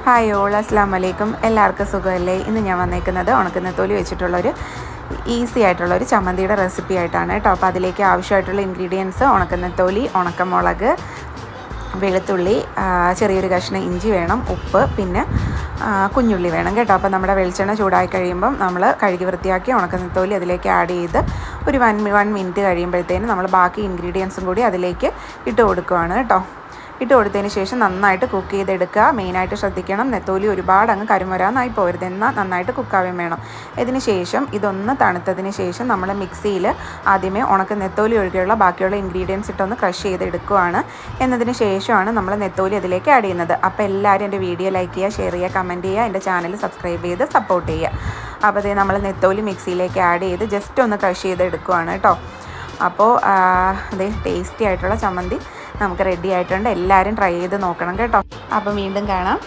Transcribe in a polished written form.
Hi all, അസ്സാം വലൈക്കും. എല്ലാവർക്കും സുഖമല്ലേ? ഇന്ന് ഞാൻ വന്നേക്കുന്നത് ഉണക്കനെത്തോലി വെച്ചിട്ടുള്ളൊരു ഈസി ആയിട്ടുള്ളൊരു ചമ്മന്തിയുടെ റെസിപ്പി ആയിട്ടാണ് കേട്ടോ. അപ്പോൾ അതിലേക്ക് ആവശ്യമായിട്ടുള്ള ഇൻഗ്രീഡിയൻസ്: ഉണക്കനെത്തോലി, ഉണക്കമുളക്, വെളുത്തുള്ളി, ചെറിയൊരു കഷ്ണം ഇഞ്ചി വേണം, ഉപ്പ്, പിന്നെ കുഞ്ഞുള്ളി വേണം കേട്ടോ. അപ്പോൾ നമ്മുടെ വെളിച്ചെണ്ണ ചൂടായി കഴിയുമ്പം നമ്മൾ കഴുകി വൃത്തിയാക്കി ഉണക്കനെത്തോലി അതിലേക്ക് ആഡ് ചെയ്ത് ഒരു 1 മിനിറ്റ് കഴിയുമ്പോഴത്തേനും നമ്മൾ ബാക്കി ഇൻഗ്രീഡിയൻസും കൂടി അതിലേക്ക് ഇട്ട് കൊടുക്കുകയാണ് കേട്ടോ. ഇട്ട് കൊടുത്തതിന് ശേഷം നന്നായിട്ട് കുക്ക് ചെയ്തെടുക്കുക. മെയിനായിട്ട് ശ്രദ്ധിക്കണം, നെത്തോലി ഒരുപാട് അങ്ങ് കരിമുരാന്നായി പോരുത്, എന്നാൽ നന്നായിട്ട് കുക്കാവുകയും വേണം. ഇതിന് ശേഷം ഇതൊന്ന് തണുത്തതിന് ശേഷം നമ്മൾ മിക്സിയിൽ ആദ്യമേ ഉണക്ക നെത്തോലി ഒഴികെയുള്ള ബാക്കിയുള്ള ഇൻഗ്രീഡിയൻസ് ഇട്ടൊന്ന് ക്രഷ് ചെയ്തെടുക്കുകയാണ്. എന്നതിന് ശേഷമാണ് നമ്മൾ നെത്തോലി അതിലേക്ക് ആഡ് ചെയ്യുന്നത്. അപ്പോൾ എല്ലാവരും എൻ്റെ വീഡിയോ ലൈക്ക് ചെയ്യുക, ഷെയർ ചെയ്യുക, കമൻറ്റ് ചെയ്യുക, എൻ്റെ ചാനൽ സബ്സ്ക്രൈബ് ചെയ്ത് സപ്പോർട്ട് ചെയ്യുക. അപ്പോൾ അതേ നമ്മൾ നെത്തോലി മിക്സിയിലേക്ക് ആഡ് ചെയ്ത് ജസ്റ്റ് ഒന്ന് ക്രഷ് ചെയ്തെടുക്കുകയാണ് കേട്ടോ. അപ്പോൾ അതേ ടേസ്റ്റി ആയിട്ടുള്ള ചമ്മന്തി നമുക്ക് റെഡി ആയിട്ടുണ്ട്. എല്ലാവരും ട്രൈ ചെയ്ത് നോക്കണം കേട്ടോ. അപ്പോൾ വീണ്ടും കാണാം.